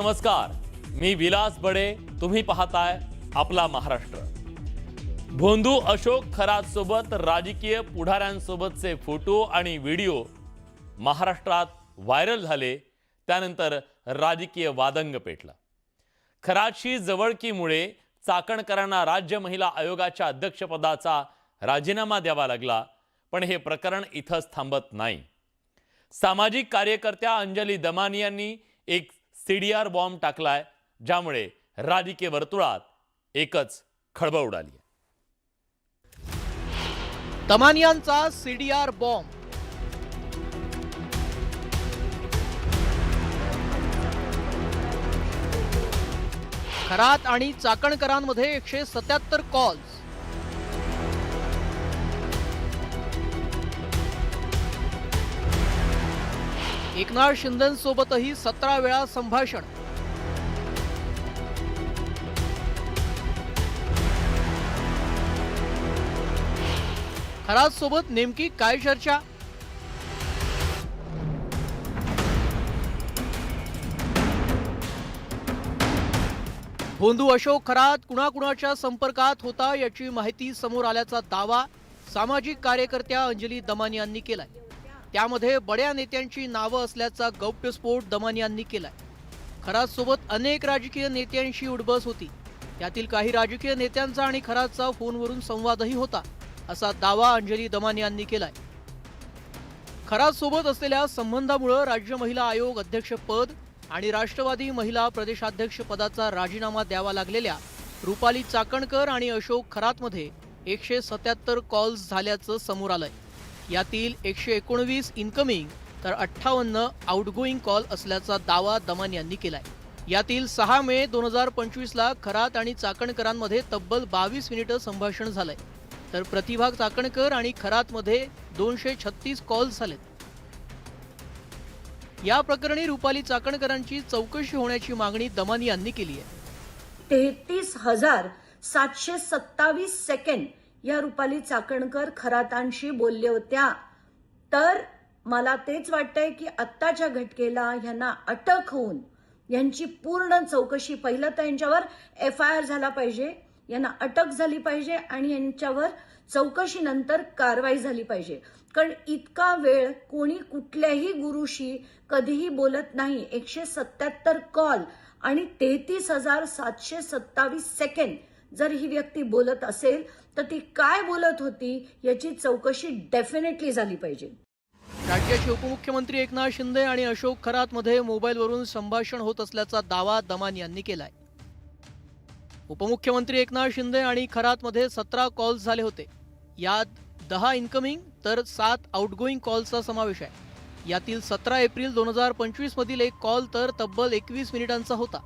नमस्कार, मी विलास बडे. तुम्ही पाहताय आपला महाराष्ट्र. भोंदू अशोक खरात सोबत राजकीय पुढाऱ्यांसोबतचे फोटो आणि व्हिडिओ महाराष्ट्रात व्हायरल झाले. त्यानंतर राजकीय वादंग पेटला. खरातशी जवळकीमुळे चाकणकरांना राज्य महिला आयोगाच्या अध्यक्षपदाचा राजीनामा द्यावा लागला. पण हे प्रकरण इथंच थांबत नाही. सामाजिक कार्यकर्त्या अंजली दमानी यांनी एक सीडीआर बॉम्ब टाकलाय, ज्यामुळे राजकीय वर्तुळात एकच खळबळ उडाली. दमानियांचा सीडीआर बॉम्ब. खरात आणि चाकणकरांमध्ये 177 कॉल्स. एकनाथ शिंदेंसोबतही 17 वेळा संभाषण. खरात सोबत नेमकी काय चर्चा? भोंदू अशोक खरात कुणाकुणाच्या संपर्कात होता याची माहिती समोर आल्याचा दावा सामाजिक कार्यकर्त्या अंजली दमानी यांनी केलाय. त्यामध्ये बड्या नेत्यांची नावं असल्याचा गौप्यस्फोट दमानी यांनी केलाय. खरात सोबत अनेक राजकीय नेत्यांशी उडबस होती. त्यातील काही राजकीय नेत्यांचा आणि खरातचा फोनवरून संवादही होता, असा दावा अंजली दमानी यांनी केलाय. खरात सोबत असलेल्या संबंधामुळे राज्य महिला आयोग अध्यक्षपद आणि राष्ट्रवादी महिला प्रदेशाध्यक्ष पदाचा राजीनामा द्यावा लागलेल्या रुपाली चाकणकर आणि अशोक खरातमध्ये 177 कॉल्स झाल्याचं समोर आलंय. यातील 119 इनकमिंग तर 58 आउटगोईंग कॉल असल्याचा दावा दमानी यांनी केलाय. यातील 6 मे 2025 ला खरात आणि चाकणकरांमध्ये तब्बल 22 मिनिटं संभाषण झालंय. तर प्रतिभा चाकणकर आणि खरातमध्ये 236 कॉल्स झालेत. या प्रकरणी रुपाली चाकणकरांची चौकशी होण्याची मागणी दमानी यांनी केली आहे. 33,727 सेकंड या रुपाली चाकणकर खरातांशी बोलल्या होत्या. तर मला तेच वाटतंय की आत्ताच्या घटकेला यांना अटक होऊन यांची पूर्ण चौकशी, पहिलं तर यांच्यावर FIR झाला पाहिजे, यांना अटक झाली पाहिजे आणि यांच्यावर चौकशीनंतर कारवाई झाली पाहिजे. कारण इतका वेळ कोणी कुठल्याही गुरुशी कधीही बोलत नाही. 177 कॉल आणि 33,727 सेकंड जर ही व्यक्ती बोलत असेल तर ती काय बोलत होती याची चौकशी डेफिनेटली झाली पाहिजे. राज्याचे उपमुख्यमंत्री एकनाथ शिंदे आणि अशोक खरातमध्ये मोबाईलवरून संभाषण होत असल्याचा दावा दमानी यांनी केलाय. उपमुख्यमंत्री एकनाथ शिंदे आणि खरातमध्ये 17 कॉल्स झाले होते. यात 10 इनकमिंग तर 7 आउटगोईंग कॉल्सचा समावेश आहे. यातील 17 एप्रिल 2025 मधील एक कॉल तर तब्बल 21 मिनिटांचा होता.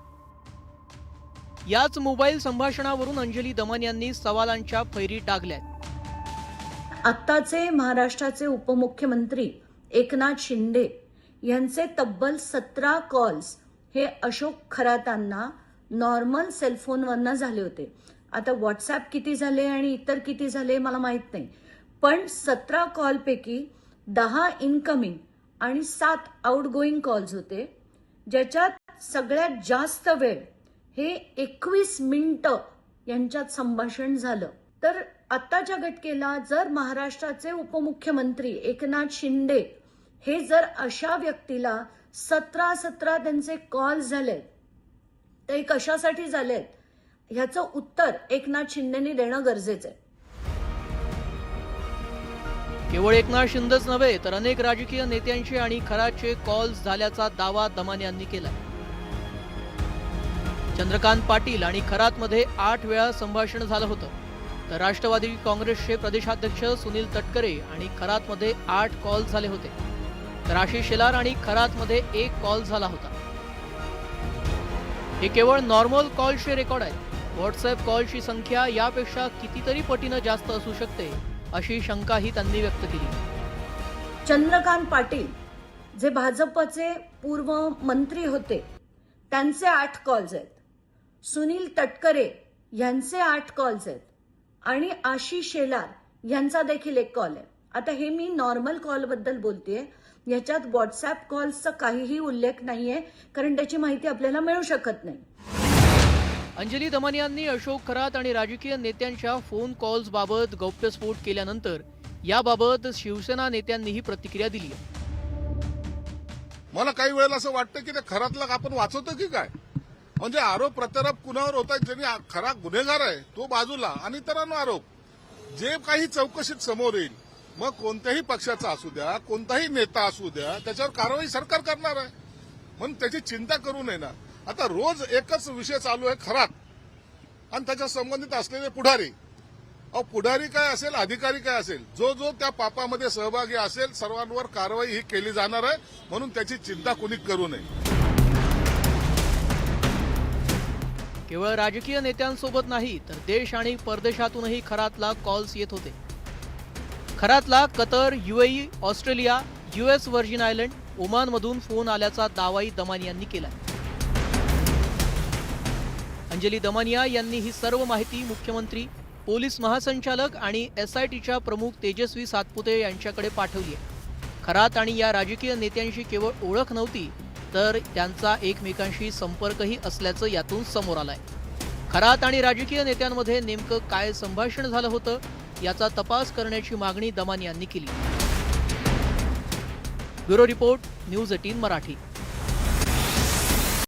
याच मोबाईल संभाषणावरून अंजली दमानी यांनी सवालांच्या फैरी टाकल्या. आत्ताचे महाराष्ट्राचे उपमुख्यमंत्री एकनाथ शिंदे यांचे तब्बल 17 कॉल्स हे अशोक खरातांना नॉर्मल सेलफोनवरनं झाले होते. आता व्हॉट्सॲप किती झाले आणि इतर किती झाले मला माहित नाही, पण 17 कॉलपैकी 10 इनकमिंग आणि 7 आउटगोईंग कॉल्स होते, ज्याच्यात सगळ्यात जास्त वेळ हे 21 मिनिटं यांच्यात संभाषण झालं. तर आत्ताच्या घटकेला जर महाराष्ट्राचे उपमुख्यमंत्री एकनाथ शिंदे हे जर अशा व्यक्तीला 17 त्यांचे कॉल झालेत, ते कशासाठी झालेत ह्याचं उत्तर एकनाथ शिंदेनी देणं गरजेचं आहे. केवळ एकनाथ शिंदेच नव्हे तर अनेक राजकीय नेत्यांचे आणि खरातचे कॉल्स झाल्याचा दावा दमानी यांनी केलाय. चंद्रकांत पाटील आणि खरातमध्ये 8 वेळा संभाषण झालं होतं. तर राष्ट्रवादी काँग्रेसचे प्रदेशाध्यक्ष सुनील तटकरे आणि खरातमध्ये 8 कॉल झाले होते. तर आशिष शेलार आणि खरातमध्ये 1 कॉल झाला होता. हे केवळ नॉर्मल कॉल्सचे रेकॉर्ड आहेत. व्हॉट्सअप कॉलची संख्या यापेक्षा कितीतरी पटीनं जास्त असू शकते, अशी शंकाही त्यांनी व्यक्त केली. चंद्रकांत पाटील जे भाजपचे पूर्व मंत्री होते त्यांचे 8 कॉल्स आहेत. सुनील तटकरे यांचे 8 कॉल्स आहेत आणि आशिष शेलार यांचा देखील 1 कॉल आहे. आता हे मी नॉर्मल कॉल बद्दल बोलतेय. याच्यात व्हॉट्सॲप कॉल्सचा काहीही उल्लेख नाहीये, कारण त्याची माहिती आपल्याला मिळू शकत नाही. अंजली दमानियांनी अशोक खरात आणि राजकीय नेत्यांच्या फोन कॉल्स बाबत गौप्यस्फोट केल्यानंतर याबाबत शिवसेना नेत्यांनीही प्रतिक्रिया दिली आहे. मला काही वेळेला असं वाटतं की ते खरातला आपण वाचवतो की काय, म्हणजे आरोप प्रत्यारोप कुणावर होत आहेत, ज्यांनी खरा गुन्हेगार आहे तो बाजूला आणि इतरांवर आरोप. जे काही चौकशीत समोर येईल, मग कोणत्याही पक्षाचा असू द्या, कोणताही नेता असू द्या, त्याच्यावर कारवाई सरकार करणार आहे, म्हणून त्याची चिंता करू नये ना. आता रोज एकच विषय चालू आहे, खरात आणि त्याच्या संबंधित असलेले पुढारी. अहो, पुढारी काय असेल, अधिकारी काय असेल, जो जो त्या पापामध्ये सहभागी असेल सर्वांवर कारवाई ही केली जाणार आहे, म्हणून त्याची चिंता कुणी करू नये. केवळ राजकीय नेत्यांसोबत नाही तर देश आणि परदेशातूनही खरातला कॉल्स येत होते. खरातला Qatar, UAE, Australia, US Virgin Island, ओमानमधून फोन आल्याचा दावाही दमानियांनी केलाय. अंजली दमानिया यांनी ही सर्व माहिती मुख्यमंत्री, पोलीस महासंचालक आणि SITच्या प्रमुख तेजस्वी सातपुते यांच्याकडे पाठवली आहे. खरात आणि या राजकीय नेत्यांशी केवळ ओळख नव्हती तर त्यांचा एकमेकांशी संपर्कही असल्याचं यातून समोर आलंय. खरात आणि राजकीय नेत्यांमध्ये नेमकं काय संभाषण झालं होतं याचा तपास करण्याची मागणी दमानियांनी केली. Bureau report, news 18 Marathi.